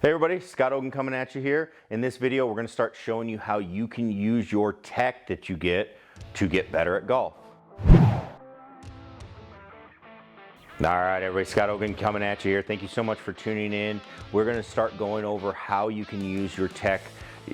Hey everybody, Scott Ogan coming at you here. In this video, we're going to start showing you how you can use your tech that you get to get better at golf. All right, everybody, Scott Ogan coming at you here. Thank you so much for tuning in. We're going to start going over how you can use your tech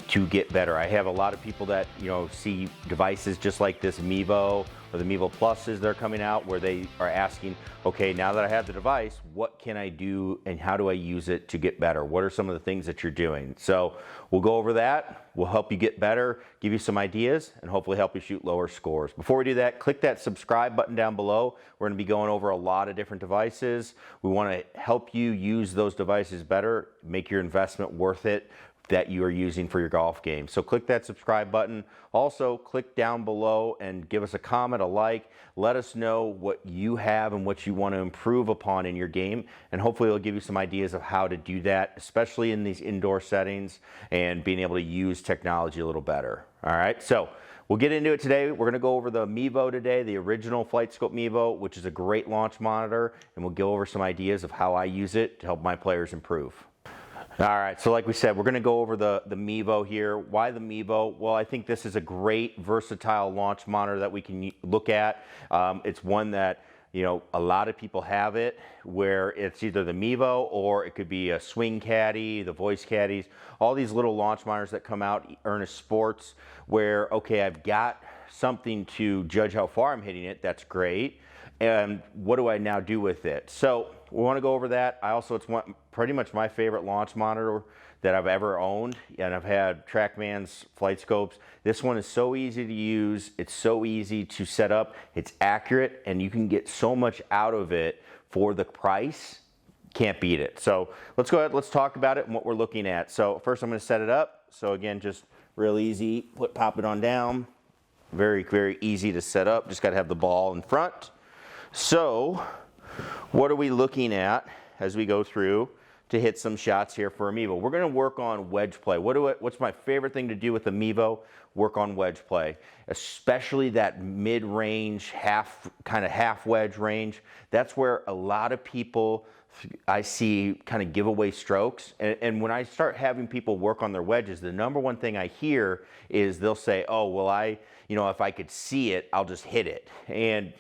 to get better. I have a lot of people that, see devices just like this Mevo or the Mevo Pluses that are coming out where they are asking, okay, now that I have the device, what can I do and how do I use it to get better? What are some of the things that you're doing? So we'll go over that. We'll help you get better, give you some ideas, and hopefully help you shoot lower scores. Before we do that, click that subscribe button down below. We're going to be going over a lot of different devices. We want to help you use those devices better, make your investment worth it that you are using for your golf game. So click that subscribe button. Also, click down below and give us a comment, a like. Let us know what you have and what you want to improve upon in your game, and hopefully it'll give you some ideas of how to do that, especially in these indoor settings and being able to use technology a little better. All right, so we'll get into it today. We're going to go over the Mevo today, the original FlightScope Mevo, which is a great launch monitor, and we'll go over some ideas of how I use it to help my players improve. All right, so like we said, we're going to go over the Mevo here. Why the Mevo? Well, I think this is a great versatile launch monitor that we can look at. It's one that, a lot of people have it, where it's either the Mevo or it could be a Swing Caddy, the Voice Caddies, all these little launch monitors that come out, Earnest Sports, where, okay, I've got something to judge how far I'm hitting it. That's great. And what do I now do with it? So we want to go over that. It's pretty much my favorite launch monitor that I've ever owned, and I've had TrackMan's FlightScopes. This one is so easy to use. It's so easy to set up. It's accurate, and you can get so much out of it for the price. Can't beat it. So let's go ahead. Let's talk about it and what we're looking at. So first, I'm going to set it up. So again, just real easy. Pop it on down. Very, very easy to set up. Just got to have the ball in front. So what are we looking at as we go through to hit some shots here for a Mevo? We're going to work on wedge play. What's my favorite thing to do with the Mevo? Work on wedge play, especially that mid-range, kind of half wedge range. That's where a lot of people I see kind of give away strokes. And when I start having people work on their wedges, the number one thing I hear is they'll say, oh, well, if I could see it, I'll just hit it. And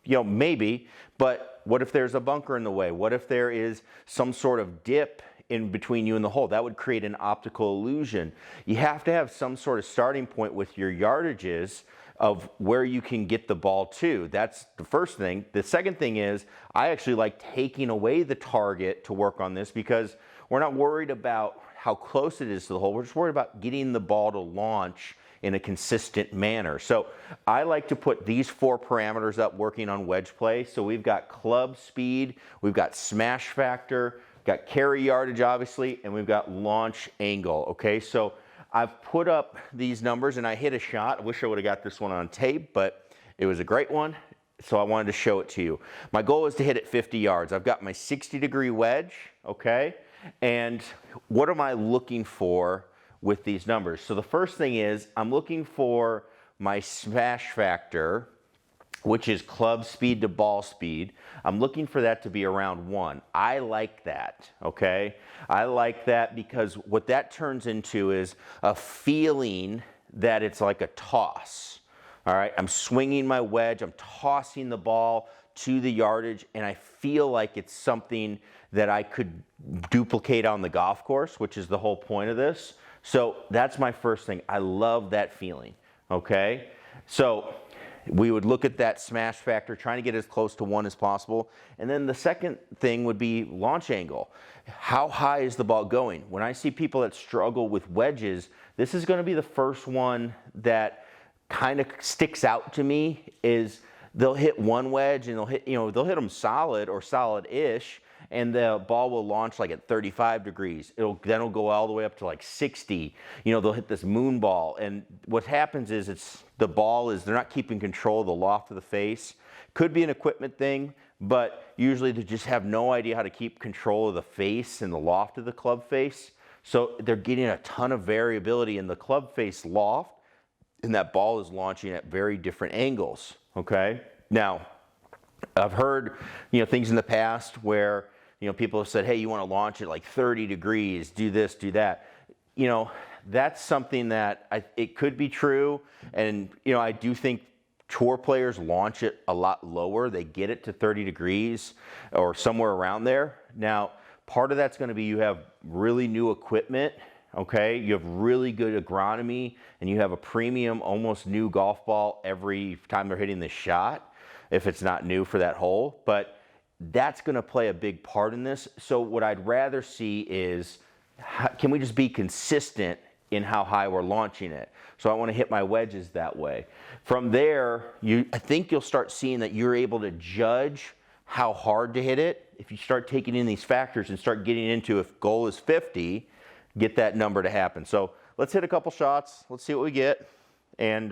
maybe, but what if there's a bunker in the way? What if there is some sort of dip in between you and the hole? That would create an optical illusion. You have to have some sort of starting point with your yardages of where you can get the ball to. That's the first thing. The second thing is I actually like taking away the target to work on this, because we're not worried about how close it is to the hole. We're just worried about getting the ball to launch in a consistent manner. So I like to put these 4 parameters up working on wedge play. So we've got club speed, we've got smash factor, got carry yardage obviously, and we've got launch angle. Okay, so I've put up these numbers and I hit a shot. I wish I would have got this one on tape, but it was a great one. So I wanted to show it to you. My goal is to hit it 50 yards. I've got my 60-degree wedge, okay? And what am I looking for with these numbers? So the first thing is I'm looking for my smash factor, which is club speed to ball speed. I'm looking for that to be around 1. I like that, okay? I like that because what that turns into is a feeling that it's like a toss. All right, I'm swinging my wedge, I'm tossing the ball to the yardage, and I feel like it's something that I could duplicate on the golf course, which is the whole point of this. So that's my first thing. I love that feeling, okay? So we would look at that smash factor, trying to get as close to 1 as possible. And then the second thing would be launch angle. How high is the ball going? When I see people that struggle with wedges, this is going to be the first one that kind of sticks out to me. Is they'll hit one wedge and they'll hit them solid or solid-ish, and the ball will launch like at 35 degrees. Then it'll go all the way up to like 60. They'll hit this moon ball. And what happens is they're not keeping control of the loft of the face. Could be an equipment thing, but usually they just have no idea how to keep control of the face and the loft of the club face. So they're getting a ton of variability in the club face loft, and that ball is launching at very different angles, okay? Now, I've heard, things in the past where you know, people have said, hey, you want to launch it like 30 degrees, do this, do that. You know, that's something that it could be true. And, you know, I do think tour players launch it a lot lower. They get it to 30 degrees or somewhere around there. Now, part of that's going to be you have really new equipment, okay? You have really good agronomy, and you have a premium, almost new golf ball every time they're hitting the shot, if it's not new for that hole. But that's going to play a big part in this. So what I'd rather see is, can we just be consistent in how high we're launching it? So I want to hit my wedges that way. From there, I think you'll start seeing that you're able to judge how hard to hit it. If you start taking in these factors and start getting into, if goal is 50, get that number to happen. So let's hit a couple shots. Let's see what we get and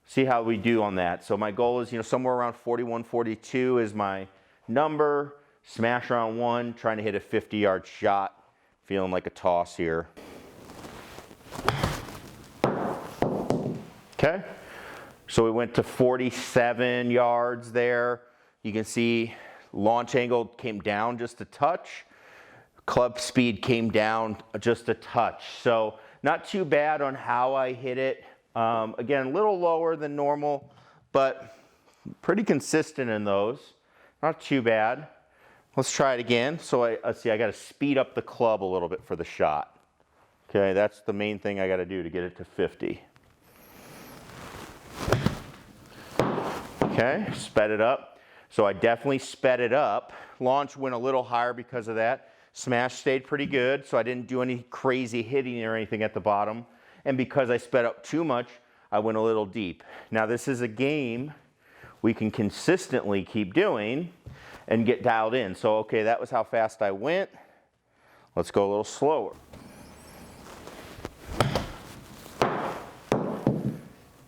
see how we do on that. So my goal is, you know, somewhere around 41, 42 is my number. Smash around 1, trying to hit a 50-yard shot. Feeling like a toss here. Okay, so we went to 47 yards there. You can see launch angle came down just a touch. Club speed came down just a touch. So not too bad on how I hit it. Again, a little lower than normal, but pretty consistent in those. Not too bad. Let's try it again. So let's see, I got to speed up the club a little bit for the shot. Okay, that's the main thing I got to do to get it to 50. Okay, sped it up. So I definitely sped it up. Launch went a little higher because of that. Smash stayed pretty good, so I didn't do any crazy hitting or anything at the bottom. And because I sped up too much, I went a little deep. Now this is a game we can consistently keep doing and get dialed in. So okay, that was how fast I went. Let's go a little slower.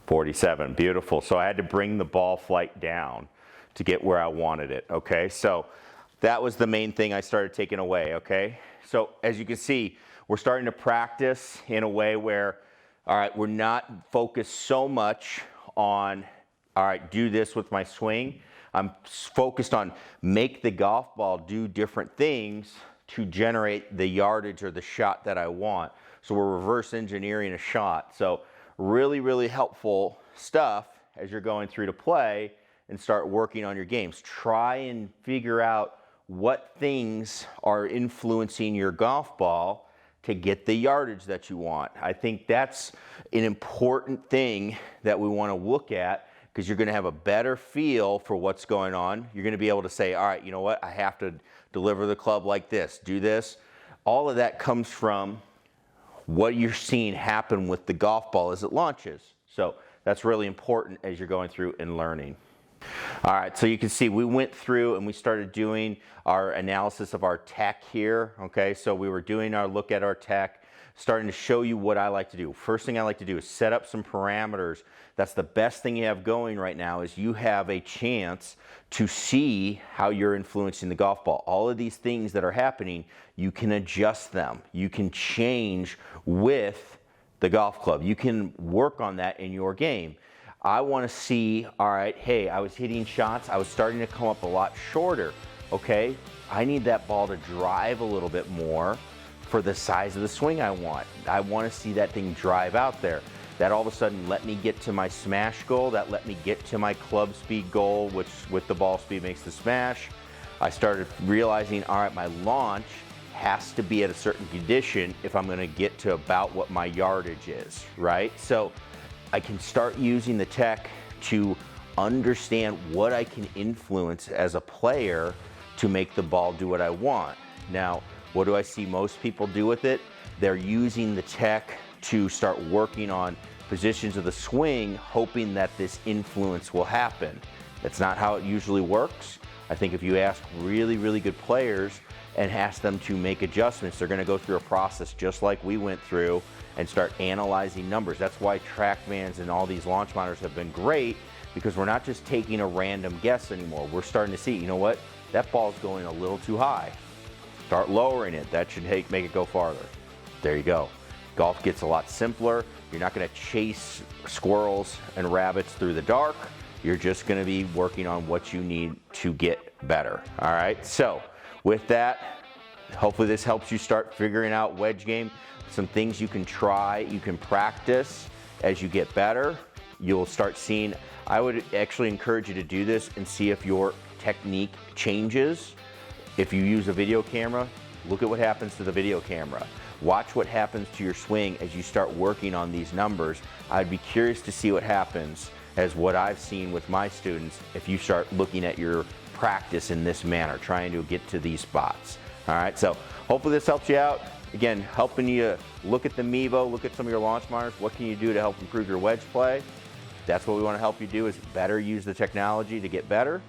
47, beautiful. So I had to bring the ball flight down to get where I wanted it, okay? So that was the main thing I started taking away, okay? So as you can see, we're starting to practice in a way where, all right, we're not focused so much on, all right, do this with my swing. I'm focused on make the golf ball do different things to generate the yardage or the shot that I want. So we're reverse engineering a shot. So really, really helpful stuff as you're going through to play and start working on your games. Try and figure out what things are influencing your golf ball to get the yardage that you want. I think that's an important thing that we want to look at, because you're going to have a better feel for what's going on. You're going to be able to say, all right, you know what, I have to deliver the club like this, do this. All of that comes from what you're seeing happen with the golf ball as it launches. So that's really important as you're going through and learning. All right, so you can see we went through and we started doing our analysis of our tech here, okay? So we were doing our look at our tech, starting to show you what I like to do. First thing I like to do is set up some parameters. That's the best thing you have going right now, is you have a chance to see how you're influencing the golf ball. All of these things that are happening, you can adjust them. You can change with the golf club. You can work on that in your game. I want to see, all right, hey, I was hitting shots, I was starting to come up a lot shorter. Okay, I need that ball to drive a little bit more for the size of the swing I want. I want to see that thing drive out there. That all of a sudden let me get to my smash goal, that let me get to my club speed goal, which with the ball speed makes the smash. I started realizing, all right, my launch has to be at a certain condition if I'm going to get to about what my yardage is, right? So I can start using the tech to understand what I can influence as a player to make the ball do what I want. Now, what do I see most people do with it? They're using the tech to start working on positions of the swing, hoping that this influence will happen. That's not how it usually works. I think if you ask really, really good players and ask them to make adjustments, they're gonna go through a process just like we went through and start analyzing numbers. That's why TrackMans and all these launch monitors have been great, because we're not just taking a random guess anymore. We're starting to see, you know what, that ball's going a little too high. Start lowering it. That should make it go farther. There you go. Golf gets a lot simpler. You're not going to chase squirrels and rabbits through the dark. You're just going to be working on what you need to get better. All right, so with that, hopefully this helps you start figuring out wedge game. Some things you can try, you can practice. As you get better, you'll start seeing, I would actually encourage you to do this and see if your technique changes. If you use a video camera, look at what happens to the video camera. Watch what happens to your swing as you start working on these numbers. I'd be curious to see what happens as what I've seen with my students if you start looking at your practice in this manner, trying to get to these spots. All right, so hopefully this helps you out. Again, helping you look at the Mevo, look at some of your launch monitors. What can you do to help improve your wedge play? That's what we want to help you do, is better use the technology to get better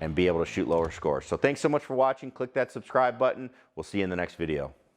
and be able to shoot lower scores. So thanks so much for watching. Click that subscribe button. We'll see you in the next video.